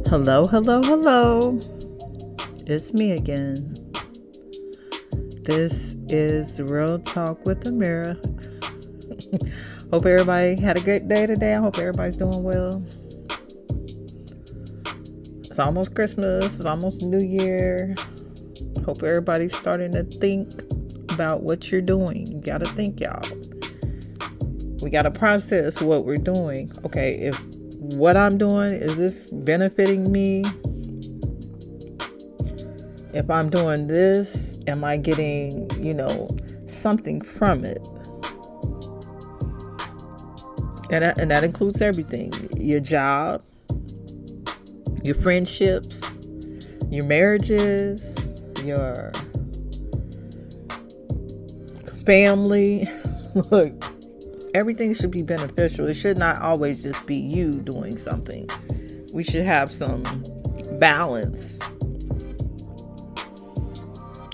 Hello, hello, hello. It's me again. This is Real Talk with Amiri. Hope everybody had a great day today. I hope everybody's doing well. It's almost Christmas. It's almost New Year. Hope everybody's starting to think about what you're doing. You got to think, y'all. We got to process what we're doing. Okay, if what I'm doing, is this benefiting me? If I'm doing this, am I getting, something from it? And that includes everything. Your job, your friendships, your marriages, your family. Look, everything should be beneficial. It should not always just be you doing something. We should have some balance.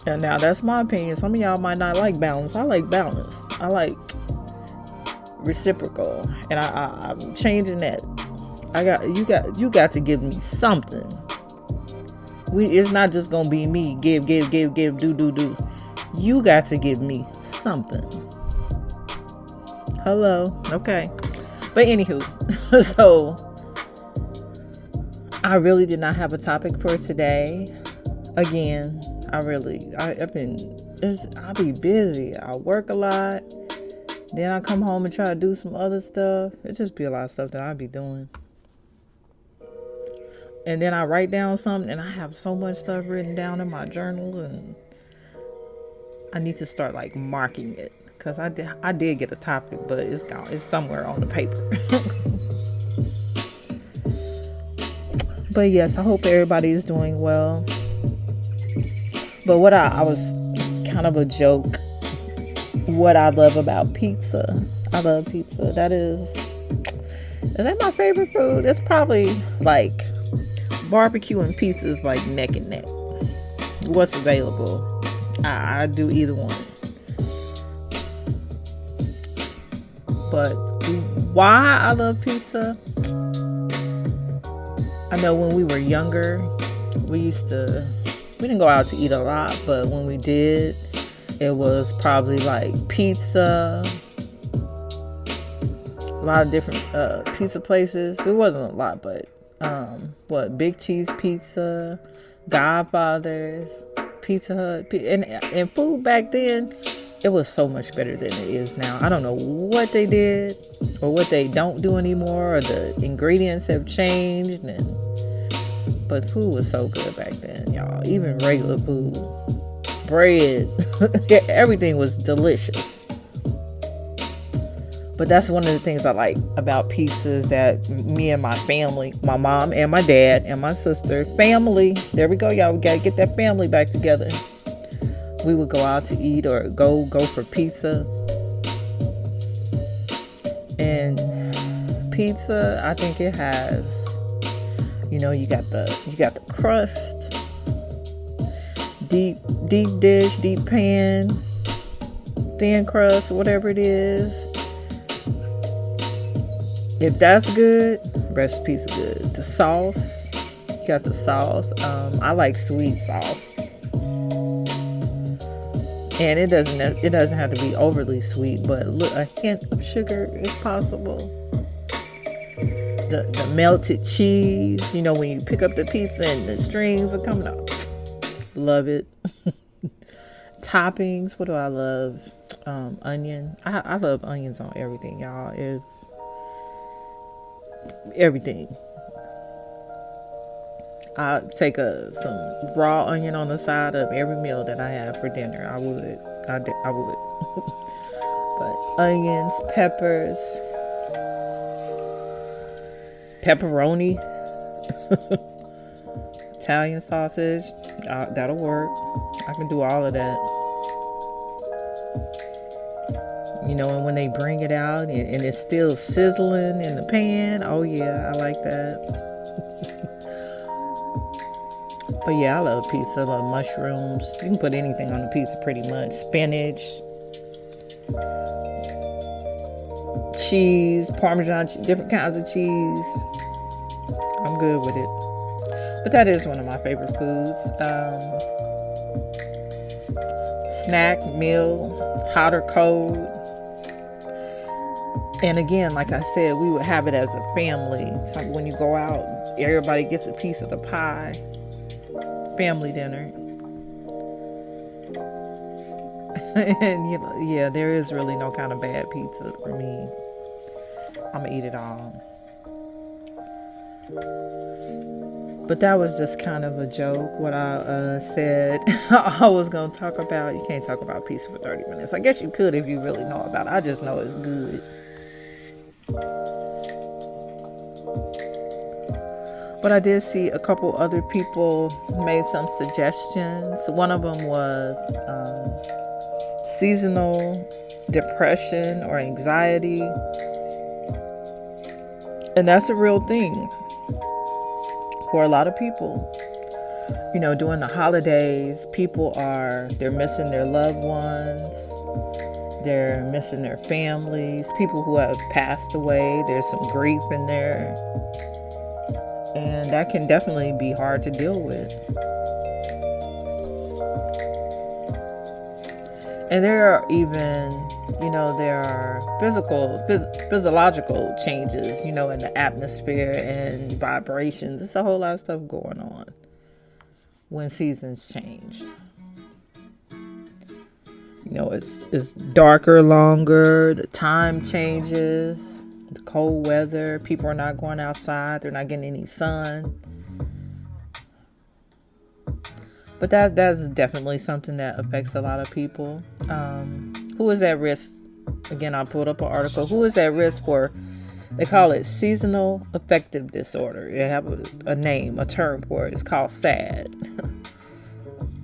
And now that's my opinion. Some of y'all might not like balance. I like balance. I like reciprocal. And I'm changing that. You got to give me something. It's not just gonna be me. Give, do. You got to give me something. Hello. Okay. But anywho, so I really did not have a topic for today. Again, I'll be busy. I work a lot. Then I come home and try to do some other stuff. It just be a lot of stuff that I be doing. And then I write down something, and I have so much stuff written down in my journals, and I need to start marking it. Because I did get a topic, but it's gone. It's somewhere on the paper. But yes, I hope everybody is doing well. But what I was kind of a joke. What I love about pizza. I love pizza. Is that my favorite food? It's probably barbecue and pizza is neck and neck. What's available? I do either one. But why I love pizza? I know when we were younger, we didn't go out to eat a lot, but when we did, it was probably pizza, a lot of different pizza places. It wasn't a lot, but Big Cheese Pizza, Godfather's, Pizza Hut, and food back then, it was so much better than it is now. I don't know what they did or what they don't do anymore, or the ingredients have changed. But food was so good back then, y'all. Even regular food, bread, everything was delicious. But that's one of the things I like about pizza is that me and my family, my mom and my dad and my sister, family, there we go, y'all. We got to get that family back together. We would go out to eat or go for pizza. And pizza, I think it has, you got the crust, deep dish, deep pan, thin crust, whatever it is. If that's good, recipe's good. The sauce, you got the sauce. I like sweet sauce. And it doesn't have to be overly sweet, but a hint of sugar if possible. The melted cheese, when you pick up the pizza and the strings are coming out. Love it. Toppings, what do I love? Onion. I love onions on everything, y'all. Everything. I take some raw onion on the side of every meal that I have for dinner. I would. But onions, peppers, pepperoni, Italian sausage, that'll work. I can do all of that. And when they bring it out and it's still sizzling in the pan, oh yeah, I like that. But yeah, I love pizza. I love mushrooms. You can put anything on the pizza pretty much. Spinach, cheese, Parmesan, different kinds of cheese. I'm good with it. But that is one of my favorite foods. Snack, meal, hot or cold. And again, like I said, we would have it as a family. So when you go out, everybody gets a piece of the pie. Family dinner. And yeah, there is really no kind of bad pizza for me. I'm gonna eat it all. But that was just kind of a joke, what I said I was going to talk about. You can't talk about pizza for 30 minutes. I guess you could if you really know about it. I just know it's good. But I did see a couple other people made some suggestions. One of them was seasonal depression or anxiety. And that's a real thing for a lot of people. During the holidays, they're missing their loved ones. They're missing their families. People who have passed away, there's some grief in there. And that can definitely be hard to deal with. And there are even, there are physiological changes, in the atmosphere and vibrations. There's a whole lot of stuff going on when seasons change. It's darker, longer, the time changes, the cold weather, people are not going outside, they're not getting any sun. But that's definitely something that affects a lot of people. Who is at risk? Again, I pulled up an article. Who is at risk for, they call it seasonal affective disorder. They have a name, a term for it. It's called SAD.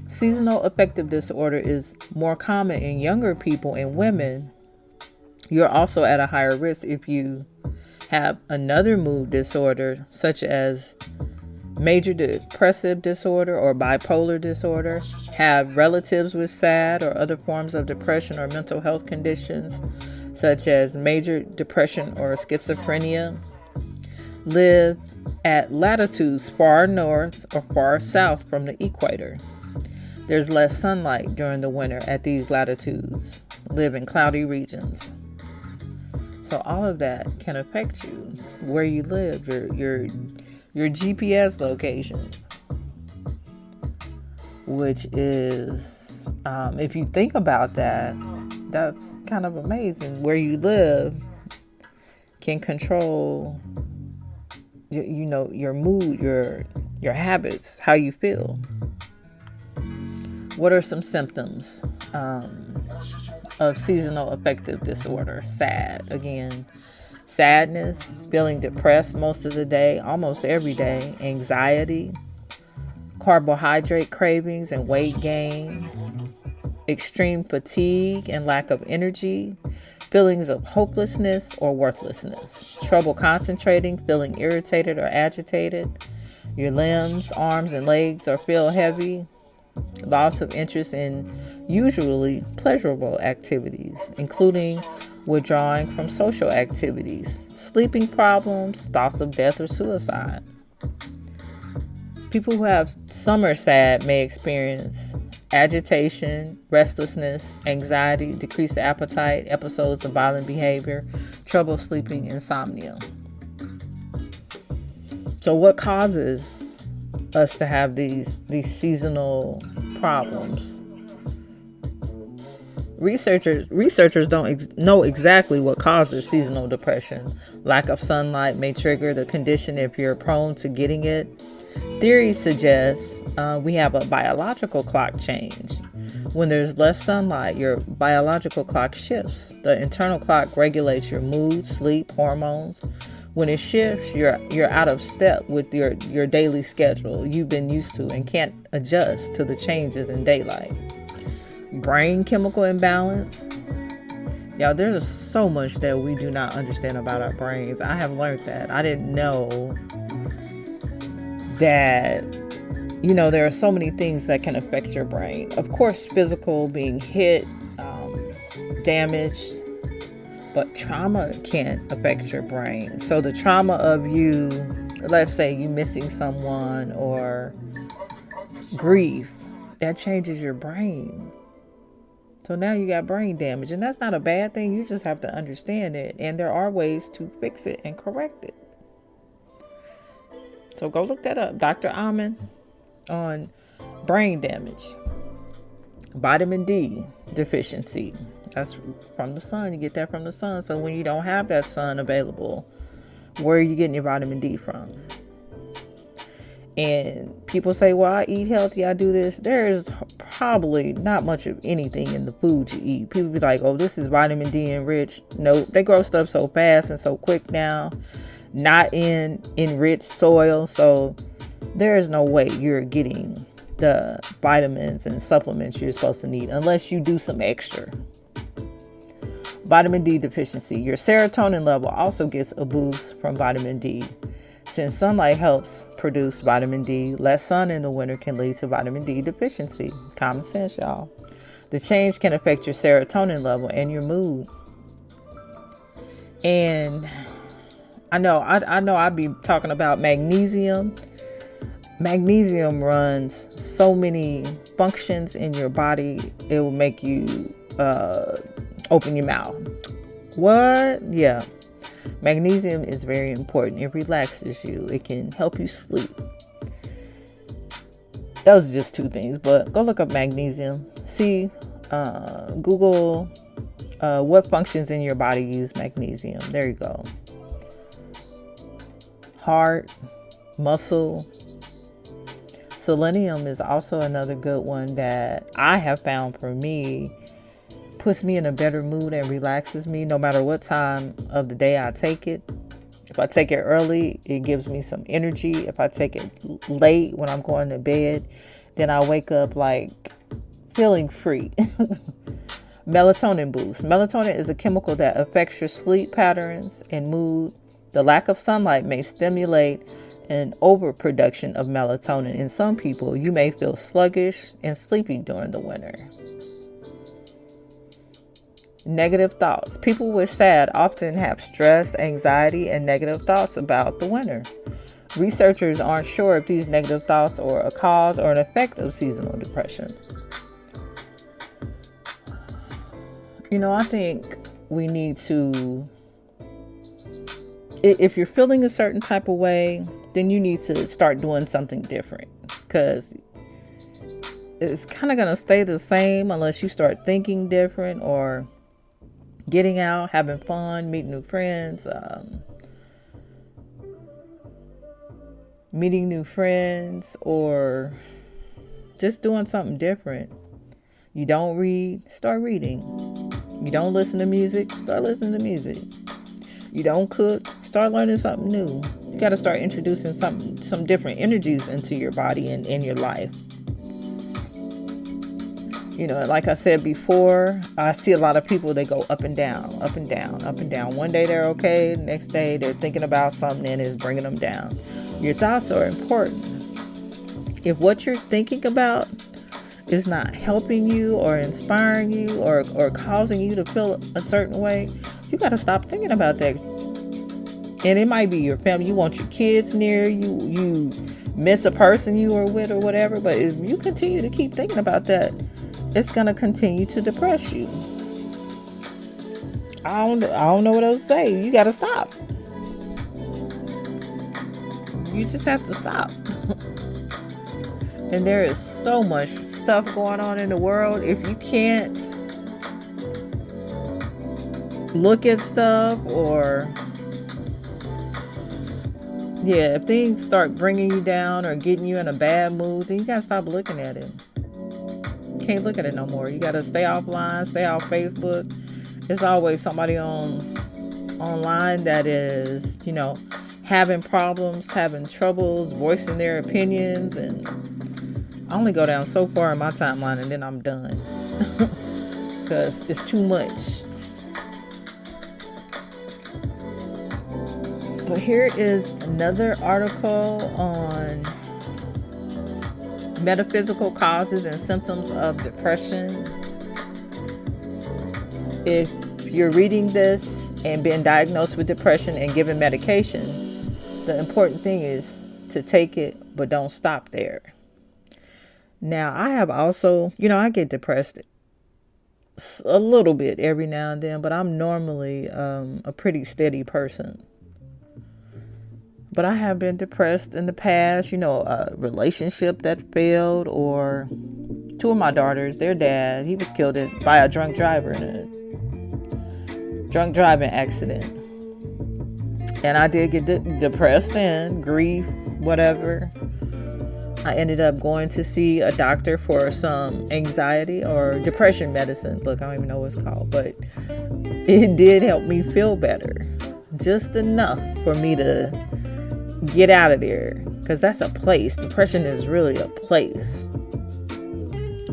Seasonal affective disorder is more common in younger people and women. You're also at a higher risk if you have another mood disorder, such as major depressive disorder or bipolar disorder, have relatives with SAD or other forms of depression or mental health conditions, such as major depression or schizophrenia, live at latitudes far north or far south from the equator. There's less sunlight during the winter at these latitudes, live in cloudy regions. So all of that can affect you, where you live, your GPS location, which is, if you think about that, that's kind of amazing. Where you live can control, your mood, your habits, how you feel. What are some symptoms of seasonal affective disorder? SAD. Again, sadness, feeling depressed most of the day, almost every day, anxiety, carbohydrate cravings and weight gain, extreme fatigue and lack of energy, feelings of hopelessness or worthlessness, trouble concentrating, feeling irritated or agitated, your limbs, arms, and legs feel heavy, loss of interest in usually pleasurable activities, including withdrawing from social activities, sleeping problems, thoughts of death or suicide. People who have summer SAD may experience agitation, restlessness, anxiety, decreased appetite, episodes of violent behavior, trouble sleeping, insomnia. So what causes us to have these seasonal problems? Researchers don't know exactly what causes seasonal depression. Lack of sunlight may trigger the condition if you're prone to getting it. Theories suggest we have a biological clock change. When there's less sunlight, your biological clock shifts. The internal clock regulates your mood, sleep, hormones. When it shifts, you're out of step with your daily schedule you've been used to and can't adjust to the changes in daylight. Brain chemical imbalance. Y'all, there's so much that we do not understand about our brains. I have learned that. I didn't know that, there are so many things that can affect your brain. Of course, physical, being hit, damaged, but trauma can affect your brain. So the trauma of you let's say you missing someone or grief, that changes your brain. So now you got brain damage, and that's not a bad thing. You just have to understand it, and there are ways to fix it and correct it. So go look that up, Dr. Amen, on brain damage. Vitamin D deficiency. That's from the sun. You get that from the sun. So when you don't have that sun available, where are you getting your vitamin D from? And people say, well, I eat healthy, I do this. There is probably not much of anything in the food you eat. People be like, oh, this is vitamin D enriched. Nope, they grow stuff so fast and so quick now. Not in enriched soil. So there is no way you're getting the vitamins and supplements you're supposed to need unless you do some extra. Vitamin D deficiency. Your serotonin level also gets a boost from vitamin D. Since sunlight helps produce vitamin D, less sun in the winter can lead to vitamin D deficiency. Common sense, y'all. The change can affect your serotonin level and your mood. And I know I be talking about magnesium. Magnesium runs so many functions in your body. It will make you open your mouth. What? Yeah. Magnesium is very important. It relaxes you. It can help you sleep. Those are just two things, but go look up magnesium. See, Google what functions in your body use magnesium. There you go. Heart, muscle. Selenium is also another good one that I have found for me. Puts me in a better mood and relaxes me no matter what time of the day I take it. If I take it early, it gives me some energy. If I take it late when I'm going to bed, then I wake up like feeling free. Melatonin boost. Melatonin is a chemical that affects your sleep patterns and mood. The lack of sunlight may stimulate an overproduction of melatonin. In some people, you may feel sluggish and sleepy during the winter. Negative thoughts. People with SAD often have stress, anxiety, and negative thoughts about the winter. Researchers aren't sure if these negative thoughts are a cause or an effect of seasonal depression. I think we need to, if you're feeling a certain type of way, then you need to start doing something different, because it's kind of going to stay the same unless you start thinking different or getting out, having fun, meeting new friends, or just doing something different. You don't read, start reading. You don't listen to music, start listening to music. You don't cook, start learning something new. You got to start introducing some different energies into your body and in your life. Like I said before, I see a lot of people, they go up and down, up and down, up and down. One day they're okay, the next day they're thinking about something and it's bringing them down. Your thoughts are important. If what you're thinking about is not helping you or inspiring you or causing you to feel a certain way, you got to stop thinking about that. And it might be your family. You want your kids near you. You miss a person you were with or whatever. But if you continue to keep thinking about that, it's going to continue to depress you. I don't know what else to say. You got to stop. You just have to stop. And there is so much stuff going on in the world. If you can't look at stuff if things start bringing you down or getting you in a bad mood, then you got to stop looking at it. Can't look at it no more. You got to stay offline, stay off Facebook. There's always somebody online that is, having problems, having troubles, voicing their opinions. And I only go down so far in my timeline and then I'm done. Because it's too much. But here is another article on metaphysical causes and symptoms of depression. If you're reading this and been diagnosed with depression and given medication, The important thing is to take it, but don't stop there. Now, I have also, I get depressed a little bit every now and then, but I'm normally a pretty steady person. But I have been depressed in the past, a relationship that failed, or two of my daughters, their dad, he was killed by a drunk driver in a drunk driving accident. And I did get depressed then, grief, whatever. I ended up going to see a doctor for some anxiety or depression medicine. Look, I don't even know what it's called, but it did help me feel better. Just enough for me to get out of there. Because that's a place. Depression is really a place.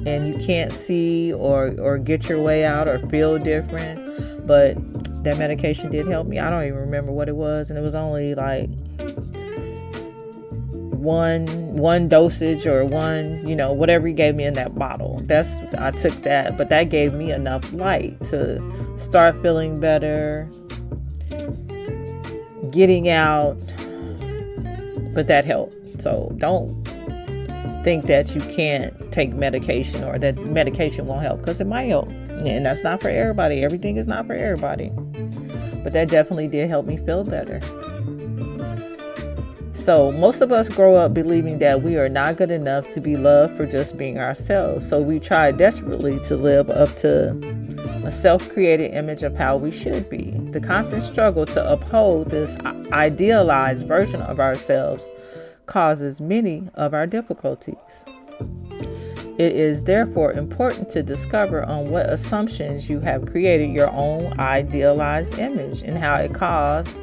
And you can't see or get your way out or feel different. But that medication did help me. I don't even remember what it was. And it was only like one dosage or one, whatever he gave me in that bottle. I took that, but that gave me enough light to start feeling better, getting out, but that helped. So don't think that you can't take medication or that medication won't help, because it might help. And that's not for everybody. Everything is not for everybody. But that definitely did help me feel better. So most of us grow up believing that we are not good enough to be loved for just being ourselves. So we try desperately to live up to a self-created image of how we should be. The constant struggle to uphold this idealized version of ourselves causes many of our difficulties. It is therefore important to discover on what assumptions you have created your own idealized image and how it caused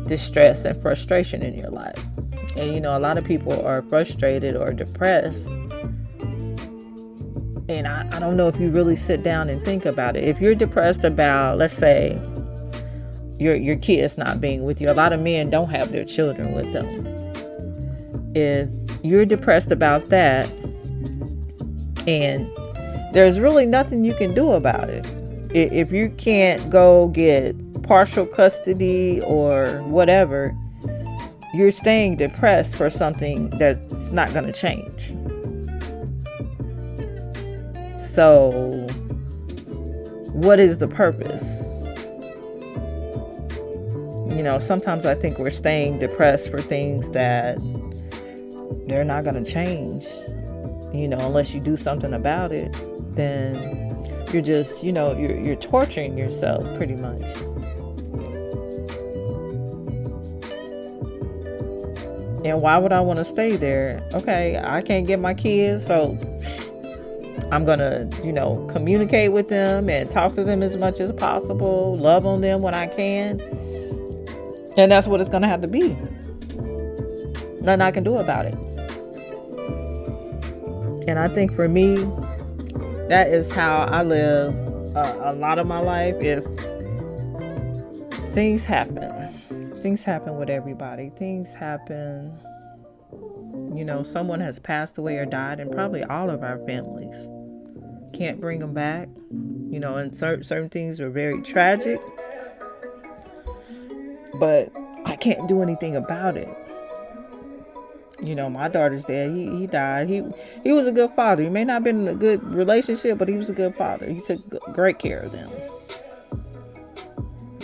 distress and frustration in your life. And a lot of people are frustrated or depressed, and I don't know if you really sit down and think about it. If you're depressed about, let's say, your kids not being with you, a lot of men don't have their children with them. If you're depressed about that, and there's really nothing you can do about it, if you can't go get partial custody or whatever, you're staying depressed for something that's not going to change. So what is the purpose? Sometimes I think we're staying depressed for things that they're not going to change. Unless you do something about it, then you're just, you're torturing yourself pretty much. And why would I want to stay there? Okay, I can't get my kids, so I'm going to, communicate with them and talk to them as much as possible, love on them when I can. And that's what it's going to have to be. Nothing I can do about it. And I think for me, that is how I live a lot of my life. If things happen with everybody. Things happen. Someone has passed away or died, and probably all of our families. Can't bring them back. And certain things are very tragic. But I can't do anything about it. My daughter's dad, he died. He was a good father. He may not have been in a good relationship, but he was a good father. He took great care of them.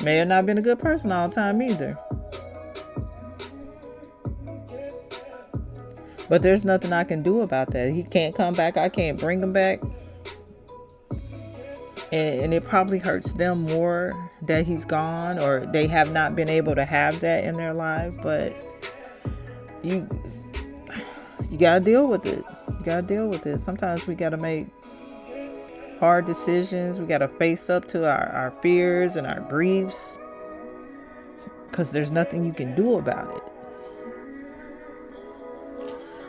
May have not been a good person all the time either. But there's nothing I can do about that. He can't come back. I can't bring him back. And it probably hurts them more that he's gone, or they have not been able to have that in their life. But you gotta deal with it. Sometimes we gotta make hard decisions. We gotta face up to our fears and our griefs, because there's nothing you can do about it.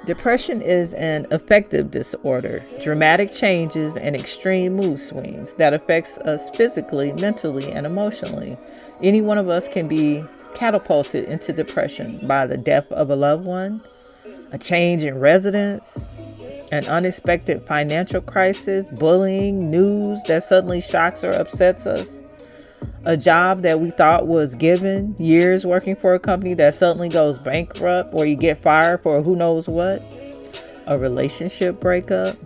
Depression is an affective disorder, dramatic changes and extreme mood swings that affects us physically, mentally, and emotionally. Any one of us can be catapulted into depression by the death of a loved one, a change in residence, an unexpected financial crisis, bullying, news that suddenly shocks or upsets us, A job that we thought was given, years working for a company that suddenly goes bankrupt, or you get fired for who knows what. A relationship breakup,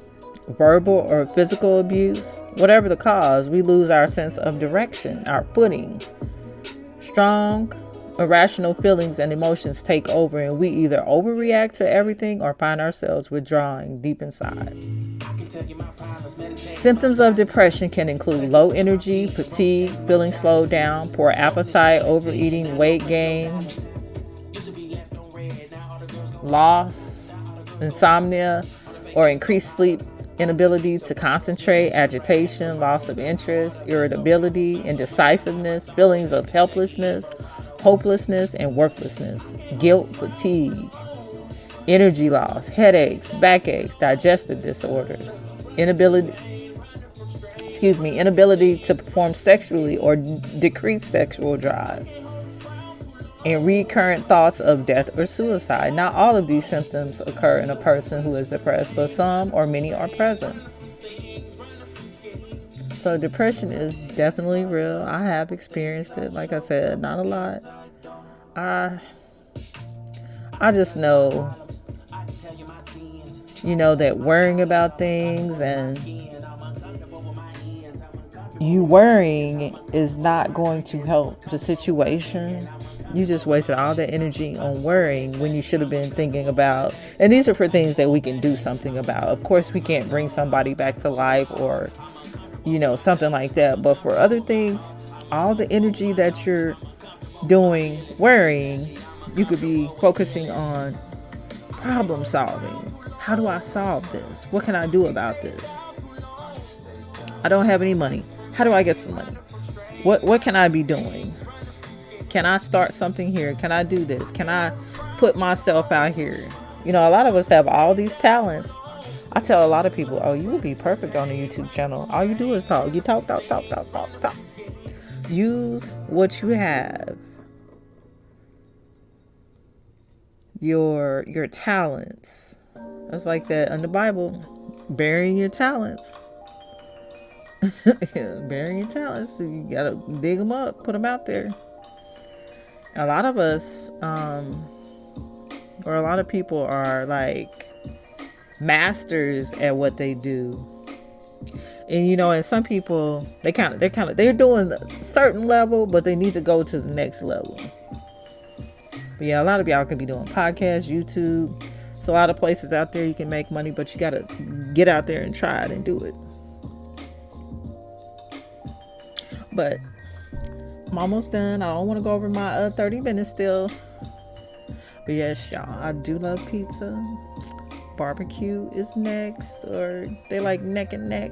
verbal or physical abuse. Whatever the cause, we lose our sense of direction, our footing. Strong, irrational feelings and emotions take over, and we either overreact to everything or find ourselves withdrawing deep inside. Symptoms of depression can include low energy, fatigue, feeling slowed down, poor appetite, overeating, weight gain, loss, insomnia, or increased sleep, inability to concentrate, agitation, loss of interest, irritability, indecisiveness, feelings of helplessness, hopelessness, and worthlessness, guilt, fatigue, energy loss, headaches, backaches, digestive disorders, inability to perform sexually or decreased sexual drive, and recurrent thoughts of death or suicide. Not all of these symptoms occur in a person who is depressed, but some or many are present. So depression is definitely real. I have experienced it. Like I said, not a lot. I just know, that worrying about things and you worrying is not going to help the situation. You just wasted all that energy on worrying when you should have been thinking about, and these are for things that we can do something about. Of course, we can't bring somebody back to life or, something like that. But for other things, all the energy that you're doing worrying, you could be focusing on problem solving. How do I solve this? What can I do about this? I don't have any money. How do I get some money? What can I be doing? Can I start something here? Can I do this? Can I put myself out here? A lot of us have all these talents. I tell a lot of people, oh, you would be perfect on a YouTube channel. All you do is talk. You talk. Use what you have. Your talents. That's like that in the Bible. Burying your talents. Burying your talents. So you gotta dig them up, put them out there. A lot of us, or a lot of people are like masters at what they do. And and some people they're doing a certain level, but they need to go to the next level. But yeah, a lot of y'all can be doing podcasts, YouTube. There's a lot of places out there you can make money, but you gotta get out there and try it and do it. But I'm almost done. I don't want to go over my 30 minutes still. But yes, y'all, I do love pizza. Barbecue is next, or they like neck and neck.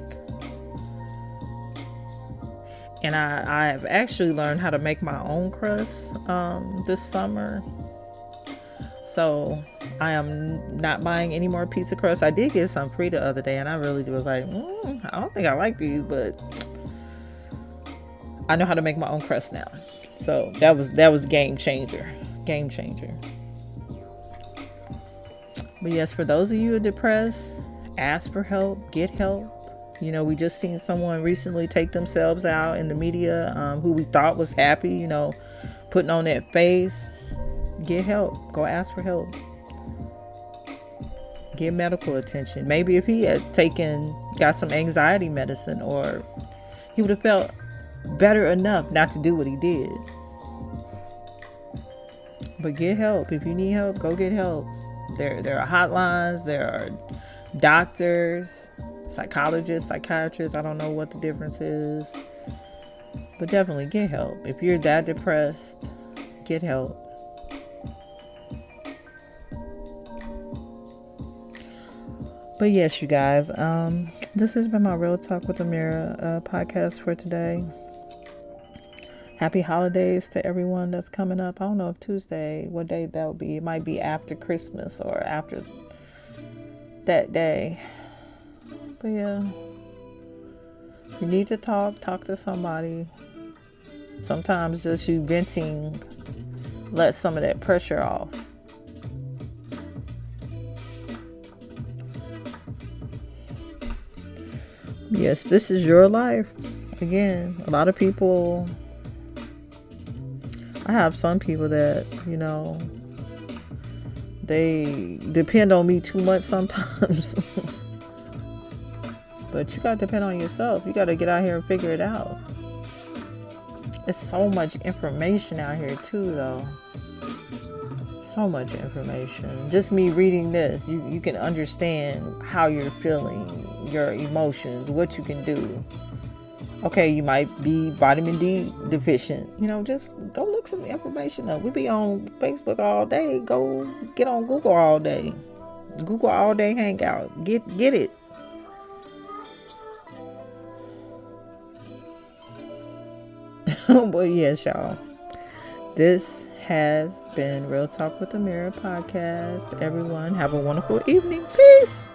And I have actually learned how to make my own crust this summer. So I am not buying any more pizza crust. I did get some free the other day, and I really was like, I don't think I like these, but I know how to make my own crust now. So that was game changer. But yes, for those of you who are depressed, ask for help, get help. We just seen someone recently take themselves out in the media, who we thought was happy, putting on that face. Get help. Go ask for help. Get medical attention. Maybe if he had got some anxiety medicine, or he would have felt better enough not to do what he did. But get help. If you need help, go get help. There are hotlines, there are doctors, psychologists, psychiatrists. I don't know what the difference is, but definitely get help. If you're that depressed, get help. But yes, you guys, this has been my Real Talk with Amira podcast for today. Happy holidays to everyone that's coming up. I don't know if Tuesday, what day that will be. It might be after Christmas or after that day. But yeah, you need to talk to somebody. Sometimes just you venting let some of that pressure off. Yes, this is your life. Again, a lot of people I have some people that, they depend on me too much sometimes. But you got to depend on yourself. You got to get out here and figure it out. There's so much information out here too, though. So much information. Just me reading this, you can understand how you're feeling, your emotions, what you can do. Okay, you might be vitamin D deficient. Just go look some information up. We be on Facebook all day. Go get on Google all day. Google all day hangout. Get it. But yes, y'all. This has been Real Talk with Amiri podcast. Everyone have a wonderful evening. Peace.